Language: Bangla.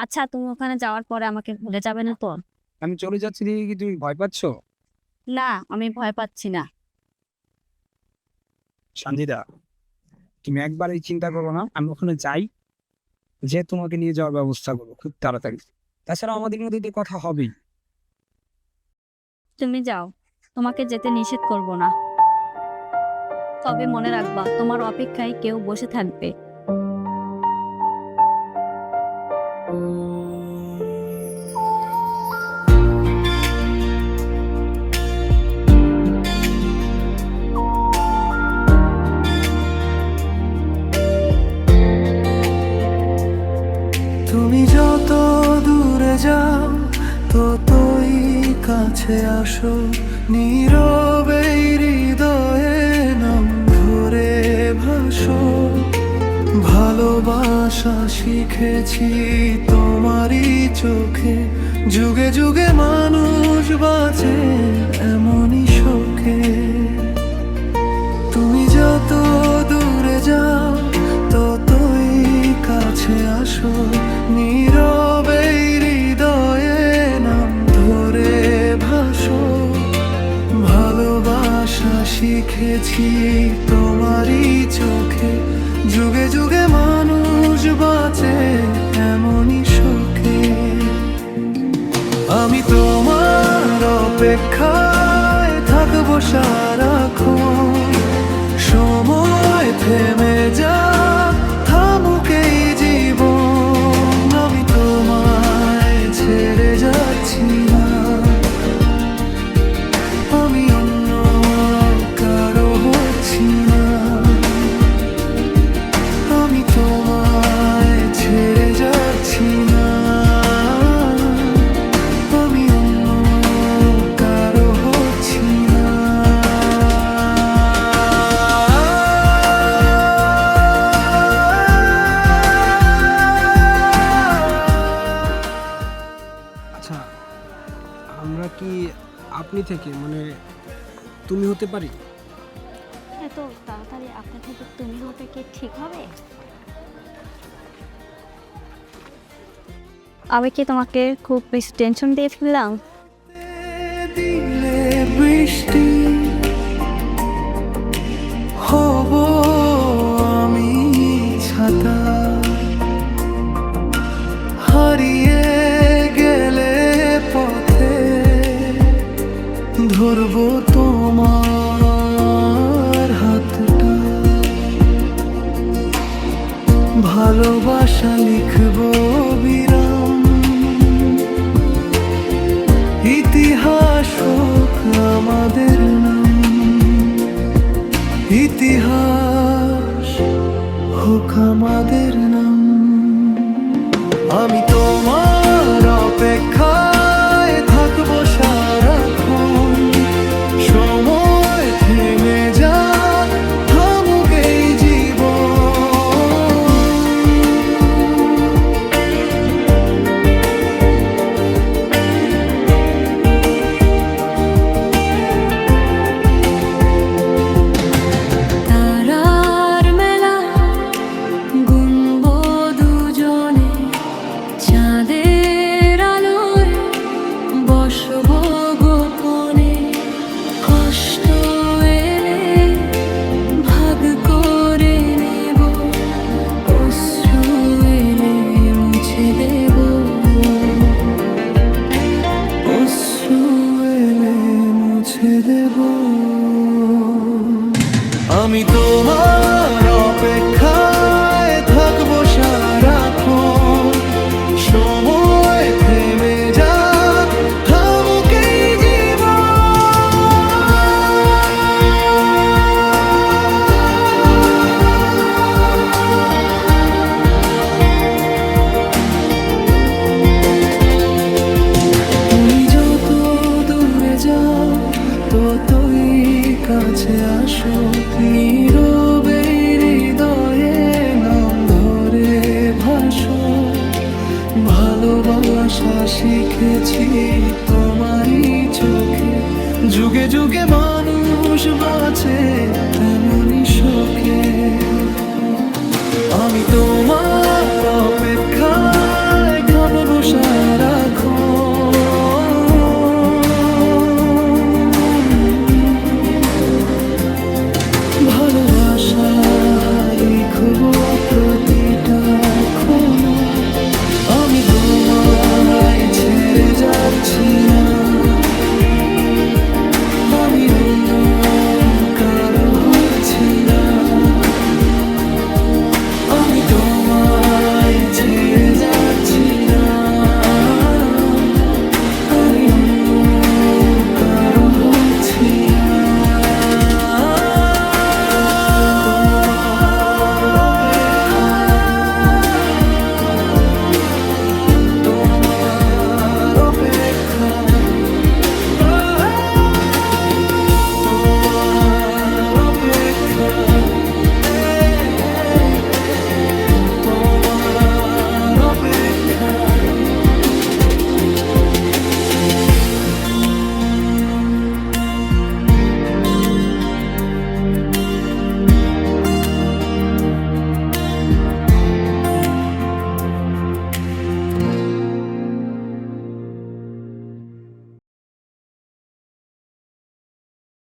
আচ্ছা, তুমি ওখানে যাওয়ার পরে আমাকে ভুলে যাবে না তো? আমি চলে যাচ্ছি দেখে কি তুমি ভয় পাচ্ছ? না, আমি ভয় পাচ্ছি না। সঞ্জিদা, তুমি একবার এই চিন্তা করো না, আমি ওখানে যাই, যে তোমাকে নিয়ে যাওয়ার ব্যবস্থা করবো খুব তাড়াতাড়ি। তাছাড়া আমাদের মধ্যে দিয়ে কথা হবেই। তুমি যাও, তোমাকে যেতে নিষেধ করব না। তবে মনে রাখবা, তোমার অপেক্ষায় কেউ বসে থাকবে। তুমি যত দূরে যাও ততই কাছে আসো, নীরবে হৃদয়ে নাম ধরে ভাসো। ভালোবাসা শিখেছি তোমারই চোখে, যুগে যুগে মানুষ বাঁচে এমনই শোকে। তুমি যত দূরে যাও ততই কাছে আসো, নীরবে হৃদয়ে নাম ধরে ভাসো। ভালোবাসা শিখেছি তোমারই চোখে, যুগে যুগে মানুষ বাঁচে এমনই শোকে। আমি তোমার অপেক্ষায় থাকবো সারাক্ষণ, সময় থেমে যা থামুক এই জীবন। আমি তোমায় ছেড়ে যাচ্ছি না, আমি অন্য কারো হচ্ছি না। আমি তোমায় ছেড়ে যাচ্ছি না, আমি অন্য কারো হচ্ছি না। আচ্ছা, আমরা কি আপনি থেকে মানে তুমি হতে পারি? এত তাড়াতাড়ি আপনার থেকে তুমি হতে কি ঠিক হবে? আমি কি তোমাকে খুব বেশি টেনশন দিয়ে ফেললাম? দিলে বৃষ্টি হব আমি ছাতা, হারিয়ে গেলে পথে ধরবো তোমার হাতটা। ভালোবাসা লিখবো বিরাম, ইতিহাস হোক আমাদের নাম, ইতিহাস হোক আমাদের নাম। আমি তোমার অপেক্ষায় থাকবো সারাক্ষণ, সময় থেমে যা থামুক এই জীবন। তারার মেলা গুনবো দুজনে, চাঁদের আলোয় বসবো গোপনে। কষ্ট এলে ভাগ করে নেব, অশ্রু এলে মুছে দেব, অশ্রু এলে মুছে দেব। আমি তোমার অপেক্ষায় থাকবো সারাক্ষণ, সময় থেমে যা থামুক এই জীবন। তুমি যত দূরে যাও ততই কাছে আসো, নীরবে হৃদয়ে নাম ধরে ভাসো। ভালোবাসা শিখেছি তোমারই চোখে, যুগে যুগে মানুষ বাঁচে এমনই শোকে। আমি তোমার অপেক্ষা